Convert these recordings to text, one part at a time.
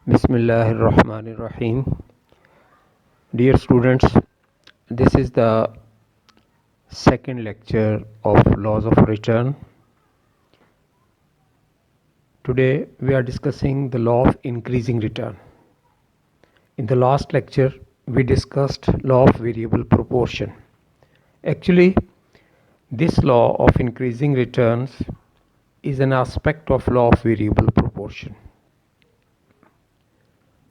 Bismillahirrahmanirrahim. Dear students, this is the second lecture of laws of return. Today we are discussing the law of increasing return. In the last lecture we discussed law of variable proportion. Actually, this law of increasing returns is an aspect of law of variable proportion.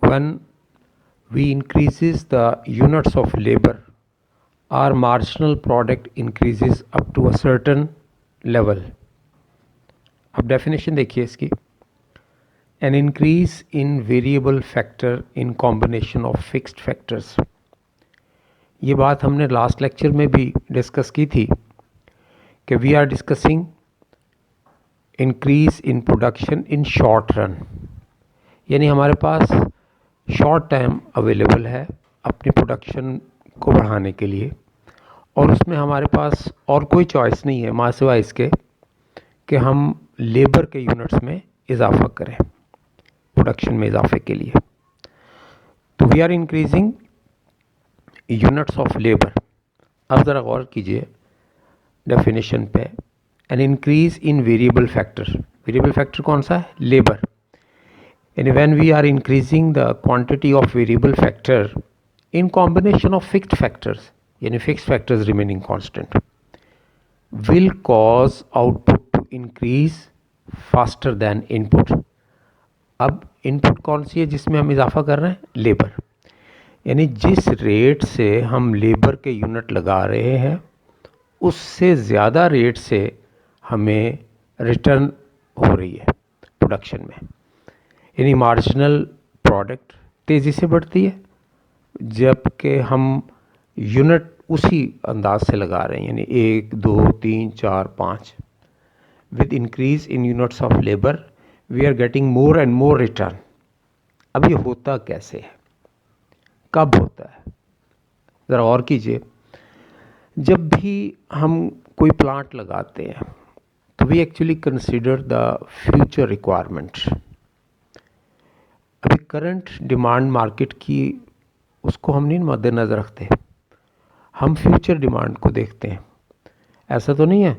When we increases the units of labor, our marginal product increases up to a certain level. अब definition देखिए इसकी, an increase in variable factor in combination of fixed factors. ये बात हमने last lecture में भी discuss की थी कि we are discussing increase in production in short run, यानी हमारे पास शॉर्ट टाइम अवेलेबल है अपनी प्रोडक्शन को बढ़ाने के लिए, और उसमें हमारे पास और कोई चॉइस नहीं है माँ सिवाय इसके कि हम लेबर के यूनिट्स में इजाफा करें प्रोडक्शन में इजाफे के लिए. तो we are increasing units of labour. अब ज़रा गौर कीजिए डेफिनेशन पे. An increase in variable factor. Variable factor कौन सा है? लेबर. यानी when we are increasing the quantity of variable factor in combination of fixed factors, यानी fixed factors remaining constant, will cause output to increase faster than input. अब input कौन सी है जिसमें हम इजाफा कर रहे हैं? लेबर. यानी जिस रेट से हम लेबर के यूनिट लगा रहे हैं उससे ज़्यादा रेट से हमें रिटर्न हो रही है प्रोडक्शन में, यानी मार्जिनल प्रोडक्ट तेज़ी से बढ़ती है जबकि हम यूनिट उसी अंदाज से लगा रहे हैं, यानी 1, 2, 3, 4, 5. With increase in units of labour we are getting more and more return. अब ये होता कैसे है, कब होता है? ज़रा और कीजिए. जब भी हम कोई प्लांट लगाते हैं तो we actually consider the future requirement. अभी करंट डिमांड मार्केट की उसको हम नहीं मद्देनज़र रखते, हम फ्यूचर डिमांड को देखते हैं. ऐसा तो नहीं है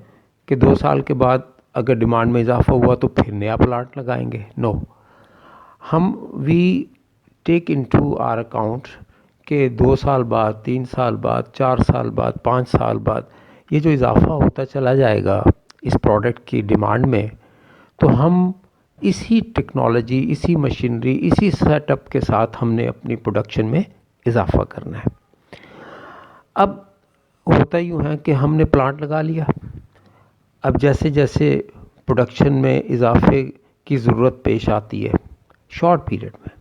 कि 2 साल के बाद अगर डिमांड में इजाफा हुआ तो फिर नया प्लांट लगाएंगे. नो, हम we take into our account कि 2 साल बाद, 3 साल बाद, 4 साल बाद, 5 साल बाद ये जो इजाफा होता चला जाएगा इस प्रोडक्ट की डिमांड में, तो हम इसी टेक्नोलॉजी, इसी मशीनरी, इसी सेटअप के साथ हमने अपनी प्रोडक्शन में इजाफा करना है. अब होता यूँ है कि हमने प्लांट लगा लिया. अब जैसे जैसे प्रोडक्शन में इजाफे की ज़रूरत पेश आती है शॉर्ट पीरियड में,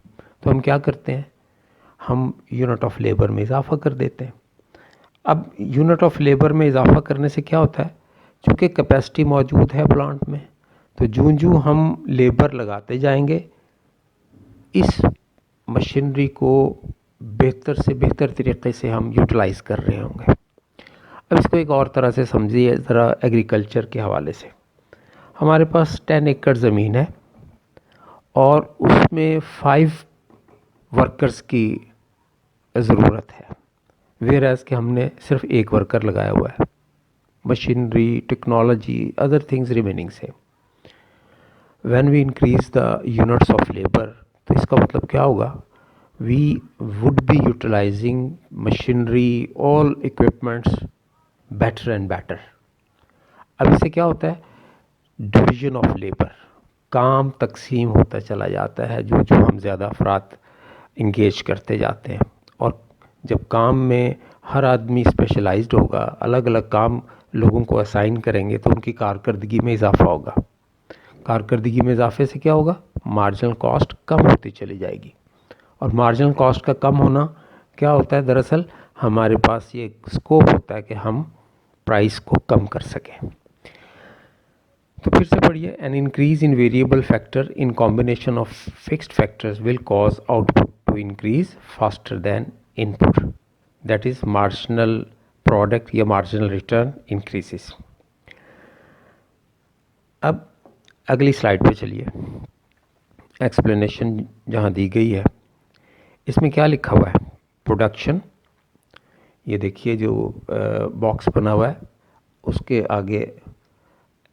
तो हम क्या करते हैं? हम यूनिट ऑफ लेबर में इजाफा कर देते हैं. अब यूनिट ऑफ लेबर में इजाफा करने से क्या होता है? चूँकि कैपेसिटी मौजूद है प्लांट में, तो जूँ हम लेबर लगाते जाएंगे इस मशीनरी को बेहतर से बेहतर तरीके से हम यूटिलाइज़ कर रहे होंगे. अब इसको एक और तरह से समझिए ज़रा एग्रीकल्चर के हवाले से. हमारे पास 10 एकड़ ज़मीन है और उसमें 5 वर्कर्स की ज़रूरत है, वेयर एज़ कि हमने सिर्फ 1 वर्कर लगाया हुआ है. Machinery, technology, other things remaining same. When we increase the units of labour, तो इसका मतलब क्या होगा? We would be utilising machinery, all equipments better and better. अब इससे क्या होता है? डिवीज़न ऑफ लेबर, काम तकसीम होता चला जाता है जो जो हम ज़्यादा अफराद इंगेज करते जाते हैं. और जब काम में हर आदमी स्पेशलाइज्ड होगा, अलग अलग काम लोगों को असाइन करेंगे, तो उनकी कारकर्दगी में इजाफा होगा. कारकर्दगी में इजाफे से क्या होगा? मार्जिनल कॉस्ट कम होती चली जाएगी. और मार्जिनल कॉस्ट का कम होना क्या होता है? दरअसल हमारे पास ये स्कोप होता है कि हम प्राइस को कम कर सकें. तो फिर से पढ़िए. An increase in variable factor in combination of fixed factors will cause output to increase faster than input, that is marginal product या मार्जिनल रिटर्न इंक्रीजेस. अब अगली स्लाइड पे चलिए. एक्सप्लेनेशन जहाँ दी गई है इसमें क्या लिखा हुआ है, प्रोडक्शन, ये देखिए जो बॉक्स बना हुआ है उसके आगे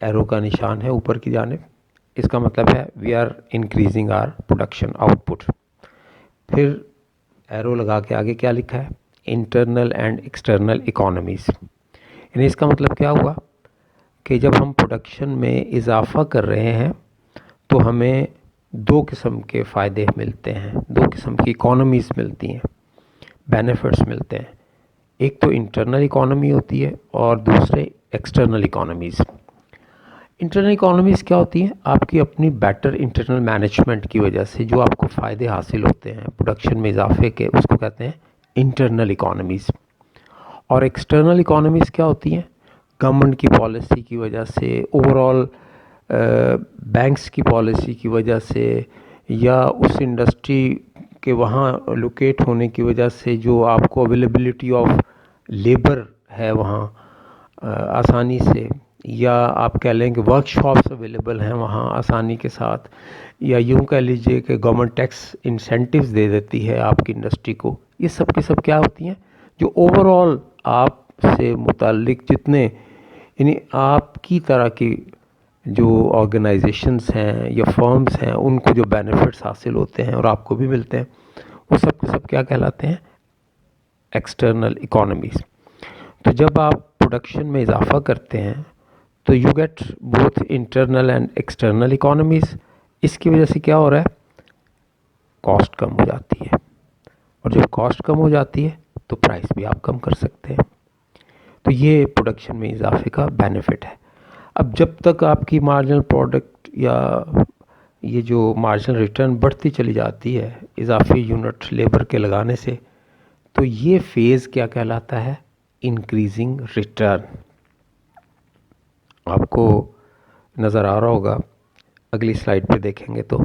एरो का निशान है ऊपर की जानिब, इसका मतलब है we are increasing our production output. फिर एरो लगा के आगे क्या लिखा है, इंटरनल एंड एक्सटर्नल इकोनॉमीज़। यानी इसका मतलब क्या हुआ कि जब हम प्रोडक्शन में इजाफा कर रहे हैं तो हमें दो किस्म के फ़ायदे मिलते हैं, दो किस्म की इकोनॉमीज़ मिलती हैं, बेनिफिट्स मिलते हैं। एक तो इंटरनल इकोनॉमी होती है और दूसरे एक्सटर्नल इकोनॉमीज़। इंटरनल इकोनॉमीज़ क्या होती हैं, आपकी अपनी बेटर इंटरनल मैनेजमेंट की वजह से जो आपको फ़ायदे हासिल होते हैं प्रोडक्शन में इजाफे के, उसको कहते हैं इंटरनल इकोनॉमीज़। और एक्सटर्नल इकोनॉमीज़ क्या होती हैं, गवर्नमेंट की पॉलिसी की वजह से, ओवरऑल बैंक्स की पॉलिसी की वजह से, या उस इंडस्ट्री के वहाँ लोकेट होने की वजह से जो आपको अवेलेबिलिटी ऑफ लेबर है वहाँ आसानी से, या आप कह लें कि वर्कशॉप्स अवेलेबल हैं वहाँ आसानी के साथ, या यूँ कह लीजिए कि गवर्नमेंट टैक्स इंसेंटिव्स दे देती है आपकी इंडस्ट्री को। ये सब के सब क्या होती हैं, जो ओवरऑल आपसे मुताल्लिक जितने यानी आपकी तरह की जो ऑर्गेनाइजेशंस हैं या फर्म्स हैं उनको जो बेनिफिट्स हासिल होते हैं और आपको भी मिलते हैं, वो सब के सब क्या कहलाते हैं, एक्सटर्नल इकोनॉमीज़। तो जब आप प्रोडक्शन में इजाफा करते हैं तो you get both internal and external economies. इसकी वजह से क्या हो रहा है, कॉस्ट कम हो जाती है, और जब कॉस्ट कम हो जाती है तो प्राइस भी आप कम कर सकते हैं। तो ये प्रोडक्शन में इजाफे का बेनिफिट है। अब जब तक आपकी मार्जिनल प्रोडक्ट या ये जो मार्जिनल रिटर्न बढ़ती चली जाती है इजाफी यूनिट लेबर के लगाने से, तो ये फेज़ क्या कहलाता है, इंक्रीजिंग रिटर्न। आपको नज़र आ रहा होगा, अगली स्लाइड पे देखेंगे तो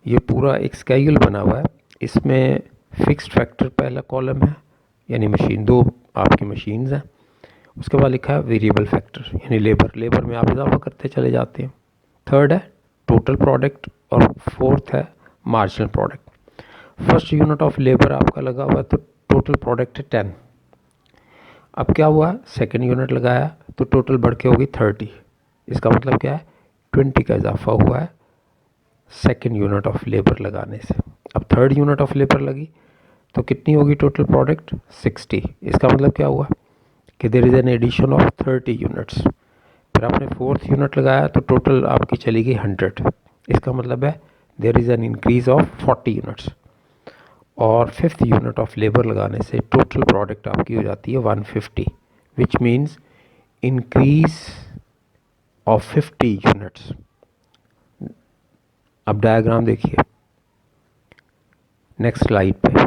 ये पूरा एक स्केड्यूल बना हुआ है। इसमें फिक्स्ड फैक्टर पहला कॉलम है, यानी मशीन, दो आपकी मशीन्स हैं। उसके बाद लिखा है वेरिएबल फैक्टर यानी लेबर में आप इजाफा करते चले जाते हैं। थर्ड है टोटल प्रोडक्ट और फोर्थ है marginal product. First unit of labour आपका लगा हुआ है तो टोटल प्रोडक्ट है 10। अब क्या हुआ, सेकेंड यूनिट लगाया तो टोटल बढ़ के होगी 30। इसका मतलब क्या है, 20 का इजाफा हुआ है सेकेंड यूनिट ऑफ लेबर लगाने से। अब थर्ड यूनिट ऑफ लेबर लगी तो कितनी होगी टोटल प्रोडक्ट, 60। इसका मतलब क्या हुआ कि there is an addition of 30 units. फिर आपने फोर्थ यूनिट लगाया तो टोटल आपकी चली गई 100। इसका मतलब है there is an increase of 40 units. और फिफ्थ यूनिट ऑफ लेबर लगाने से टोटल प्रोडक्ट आपकी हो जाती है 150, which means increase of 50 units. अब डायग्राम देखिए नेक्स्ट स्लाइड पे,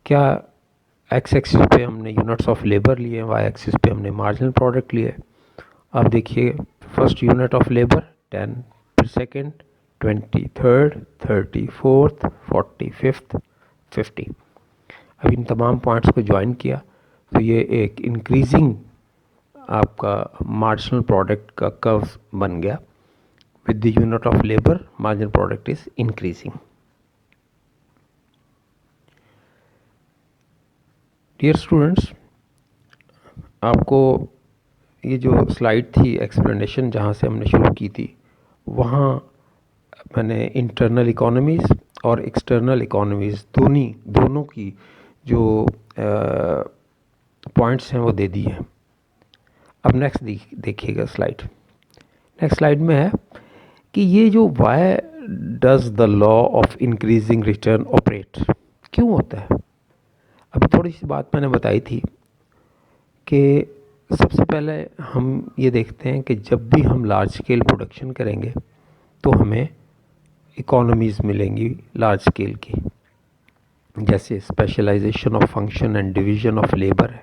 क्या एक्स एक्सिस पे हमने यूनिट्स ऑफ लेबर लिए, वाई एक्सिस पे हमने मार्जिनल प्रोडक्ट लिए। अब देखिए फर्स्ट यूनिट ऑफ लेबर 10, फिर सेकेंड 20, थर्ड 30, फोर्थ 40, फिफ्थ 50। अब इन तमाम पॉइंट्स को ज्वाइन किया तो ये एक इंक्रीजिंग आपका मार्जिनल प्रोडक्ट का कर्व बन गया। With the unit of labour marginal product is increasing. Dear students, आपको ये जो स्लाइड थी एक्सप्लेनेशन जहाँ से हमने शुरू की थी, वहाँ मैंने इंटरनल इकोनॉमीज़ और एक्सटर्नल इकोनॉमीज़ दोनों की जो पॉइंट्स हैं वो दे दिए हैं। अब नेक्स्ट देखिएगा स्लाइड। नेक्स्ट स्लाइड में है कि ये जो why does the law of increasing return operate, क्यों होता है। अभी थोड़ी सी बात मैंने बताई थी कि सबसे पहले हम ये देखते हैं कि जब भी हम लार्ज स्केल प्रोडक्शन करेंगे तो हमें इकोनॉमीज़ मिलेंगी लार्ज स्केल की, जैसे specialisation of function and division of labour है।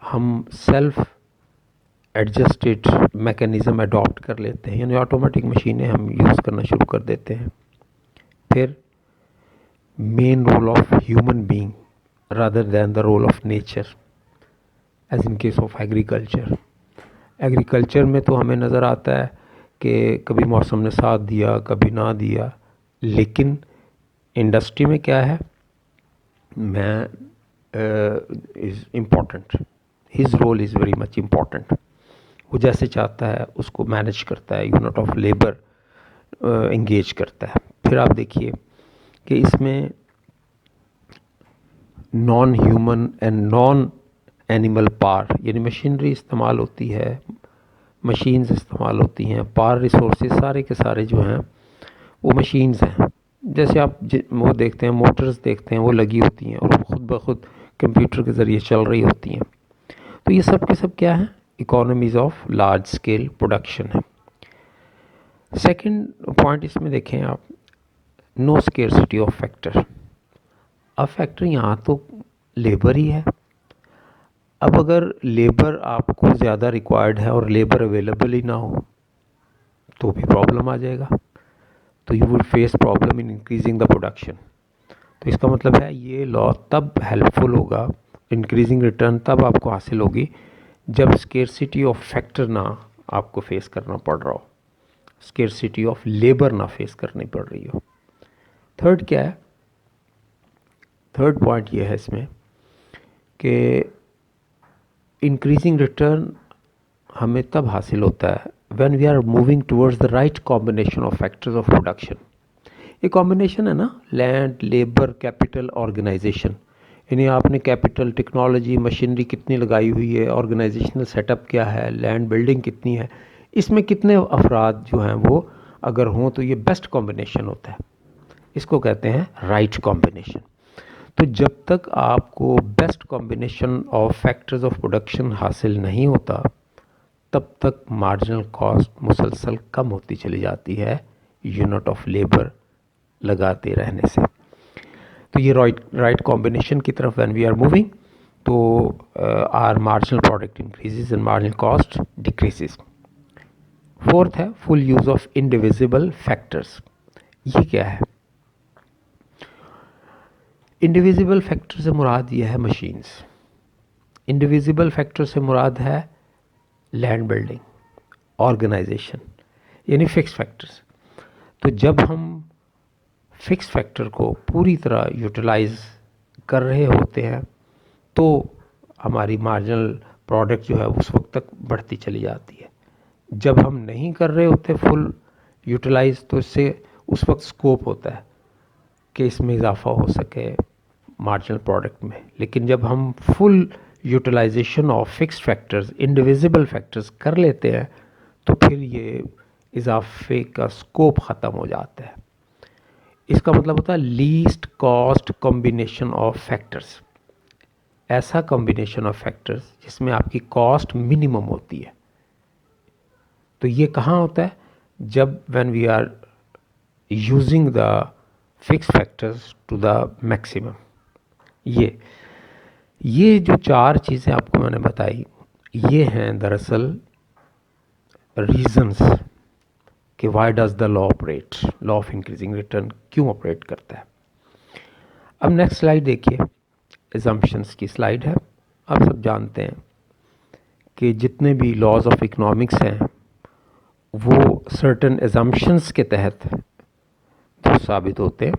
हम सेल्फ एडजस्टेड मैकेनिज़्म अडॉप्ट कर लेते हैं, यानी ऑटोमेटिक मशीनें हम यूज़ करना शुरू कर देते हैं। फिर main role of human being rather than the role of nature, as in case of agriculture. Agriculture में तो हमें नज़र आता है कि कभी मौसम ने साथ दिया कभी ना दिया, लेकिन इंडस्ट्री में क्या है, man is important, his role is very much important. वो जैसे चाहता है उसको मैनेज करता है, यूनिट ऑफ लेबर इंगेज करता है। फिर आप देखिए कि इसमें non human and non animal power यानी मशीनरी इस्तेमाल होती है, मशीन्स इस्तेमाल होती हैं, पावर रिसोर्सेज सारे के सारे जो हैं वो मशीन्स हैं। जैसे आप वो देखते हैं, मोटर्स देखते हैं, वो लगी होती हैं और ख़ुद ब खुद कंप्यूटर के ज़रिए चल रही होती हैं। तो ये सब के सब क्या है, economies of large scale production है। सेकंड पॉइंट इसमें देखें आप, नो स्केर्सिटी ऑफ फैक्टर। अब फैक्टर यहाँ तो लेबर ही है। अब अगर लेबर आपको ज़्यादा रिक्वायर्ड है और लेबर अवेलेबल ही ना हो तो भी प्रॉब्लम आ जाएगा, तो you will face problem in increasing the production. तो इसका मतलब है ये लॉ तब हेल्पफुल होगा, इंक्रीजिंग रिटर्न तब आपको हासिल होगी जब स्केर्सिटी ऑफ फैक्टर ना आपको फेस करना पड़ रहा हो, स्केर्सिटी ऑफ लेबर ना फेस करनी पड़ रही हो। थर्ड क्या है, थर्ड पॉइंट ये है इसमें कि इंक्रीजिंग रिटर्न हमें तब हासिल होता है when we are moving towards the right combination of factors of production. ये कॉम्बिनेशन है ना, लैंड, लेबर, कैपिटल, ऑर्गेनाइजेशन, यानी आपने कैपिटल, टेक्नोलॉजी, मशीनरी कितनी लगाई हुई है, ऑर्गेनाइजेशनल सेटअप क्या है, लैंड बिल्डिंग कितनी है, इसमें कितने अफराद जो हैं वो अगर हों तो ये बेस्ट कॉम्बिनेशन होता है। इसको कहते हैं राइट कॉम्बिनेशन। तो जब तक आपको best combination of factors of production हासिल नहीं होता तब तक मार्जिनल कॉस्ट मुसलसल कम होती चली जाती है यूनिट ऑफ लेबर लगाते रहने से। तो ये राइट कॉम्बिनेशन की तरफ व्हेन वी आर मूविंग तो are marginal product increases and marginal cost decreases. Fourth है full use of indivisible factors. ये क्या है, इंडिविजिबल फैक्टर से मुराद ये है मशीन्स, इंडिविजिबल फैक्टर से मुराद है लैंड बिल्डिंग, ऑर्गेनाइजेशन, यानी फिक्स फैक्टर्स। तो जब हम फिक्स फैक्टर को पूरी तरह यूटिलाइज कर रहे होते हैं तो हमारी मार्जिनल प्रोडक्ट जो है उस वक्त तक बढ़ती चली जाती है। जब हम नहीं कर रहे होते फुल यूटिलाइज तो इससे उस वक्त स्कोप होता है कि इसमें इजाफा हो सके मार्जिनल प्रोडक्ट में। लेकिन जब हम full utilisation of fix factors, indivisible factors कर लेते हैं तो फिर ये इजाफे का स्कोप ख़त्म हो जाता है। इसका मतलब होता है least cost combination of factors, ऐसा कॉम्बिनेशन ऑफ फैक्टर्स जिसमें आपकी कॉस्ट मिनिमम होती है। तो ये कहाँ होता है, जब when we are using the fix factors to the maximum. ये जो चार चीज़ें आपको मैंने बताई ये हैं दरअसल रीजंस कि why does the law operate, law of increasing return क्यों ऑपरेट करता है। अब नेक्स्ट स्लाइड देखिए, एजम्पशंस की स्लाइड है। आप सब जानते हैं कि जितने भी लॉज ऑफ इकोनॉमिक्स हैं वो सर्टन एजम्पशंस के तहत जो साबित होते हैं।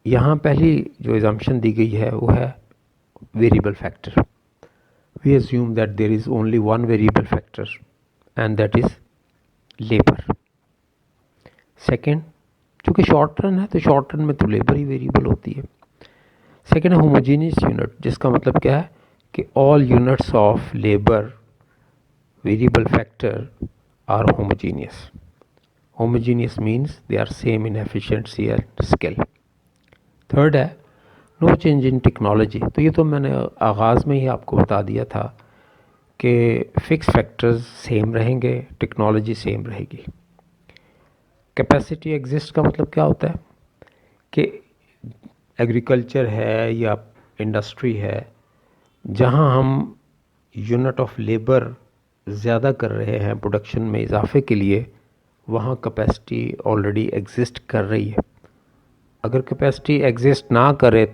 यहाँ पहली जो एजम्पशन दी गई है वो है variable factor. We assume that there is only one variable factor and that is labour. Second, चूँकि शॉर्ट रन है तो शॉर्ट रन में तो लेबर ही वेरिएबल होती है। सेकेंड है होमोजीनियस यूनिट, जिसका मतलब क्या है कि all units of labour variable factor are homogeneous. Homogeneous means they are same in efficiency and skill. Third है नो चेंज इन टेक्नोलॉजी। तो ये तो मैंने आगाज़ में ही आपको बता दिया था कि फिक्स फैक्टर्स सेम रहेंगे, टेक्नोलॉजी सेम रहेगी। कैपेसिटी एग्जिस्ट का मतलब क्या होता है कि एग्रीकल्चर है या इंडस्ट्री है जहां हम यूनिट ऑफ लेबर ज़्यादा कर रहे हैं प्रोडक्शन में इजाफे के लिए, वहाँ कैपेसिटी ऑलरेडी एग्जिस्ट कर रही है। अगर कैपेसिटी एग्जिस्ट ना करे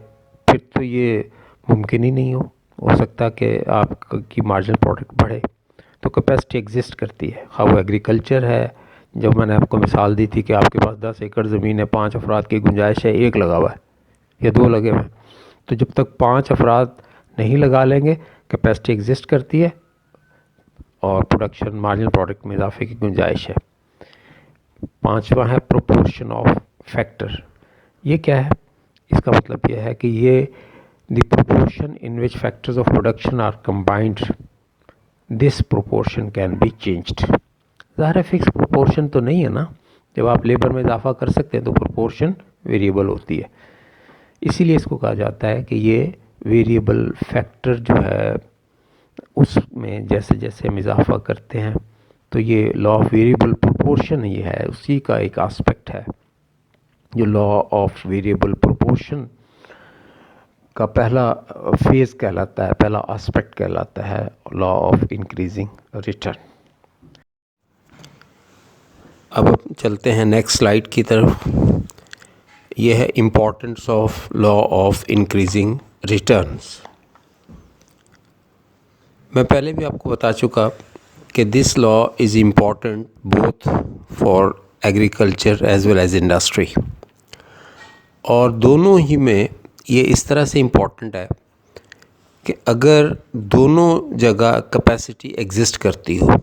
फिर तो ये मुमकिन ही नहीं हो सकता कि आपकी मार्जिनल प्रोडक्ट बढ़े। तो कैपेसिटी एग्जिस्ट करती है। हाउ एग्रीकल्चर है, जब मैंने आपको मिसाल दी थी कि आपके पास 10 एकड़ ज़मीन है, 5 अफराद की गुंजाइश है, एक लगा हुआ है या 2 लगे हुए हैं, तो जब तक 5 अफराद नहीं लगा लेंगे कैपेसिटी एग्जिस्ट करती है और प्रोडक्शन मार्जिनल प्रोडक्ट में इजाफे की गुंजाइश है। 5वां है प्रोपोर्शन ऑफ फैक्टर। ये क्या है? इसका मतलब यह है कि ये the proportion in which factors of production are combined, this proportion can be changed. ज़ाहिर है फिक्स प्रोपोर्शन तो नहीं है ना, जब आप लेबर में इजाफा कर सकते हैं तो प्रोपोर्शन वेरिएबल होती है। इसीलिए इसको कहा जाता है कि ये वेरिएबल फैक्टर जो है उसमें जैसे जैसे हम इजाफा करते हैं तो ये लॉ ऑफ वेरिएबल प्रोपोर्शन ही है, उसी का एक एस्पेक्ट है जो लॉ ऑफ वेरिएबल प्रोपोर्शन का पहला फेज़ कहलाता है, पहला एस्पेक्ट कहलाता है लॉ ऑफ इंक्रीजिंग रिटर्न। अब चलते हैं नेक्स्ट स्लाइड की तरफ। यह है importance of law of increasing returns. मैं पहले भी आपको बता चुका कि this law is important both for agriculture as well as industry, और दोनों ही में ये इस तरह से इम्पॉर्टेंट है कि अगर दोनों जगह कैपेसिटी एग्जिस्ट करती हो,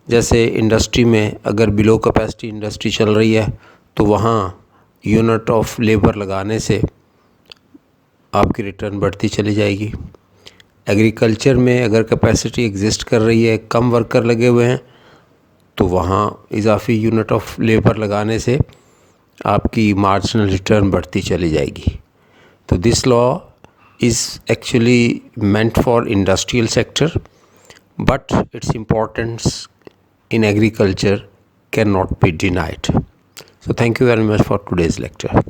जैसे इंडस्ट्री में अगर बिलो कैपेसिटी इंडस्ट्री चल रही है तो वहाँ यूनिट ऑफ लेबर लगाने से आपकी रिटर्न बढ़ती चली जाएगी। एग्रीकल्चर में अगर कैपेसिटी एग्जिस्ट कर रही है, कम वर्कर लगे हुए हैं, तो वहाँ इजाफी यूनिट ऑफ लेबर लगाने से आपकी मार्जिनल रिटर्न बढ़ती चली जाएगी। तो this law is actually meant for industrial sector, but its importance in agriculture cannot be denied. So thank you very much for today's lecture.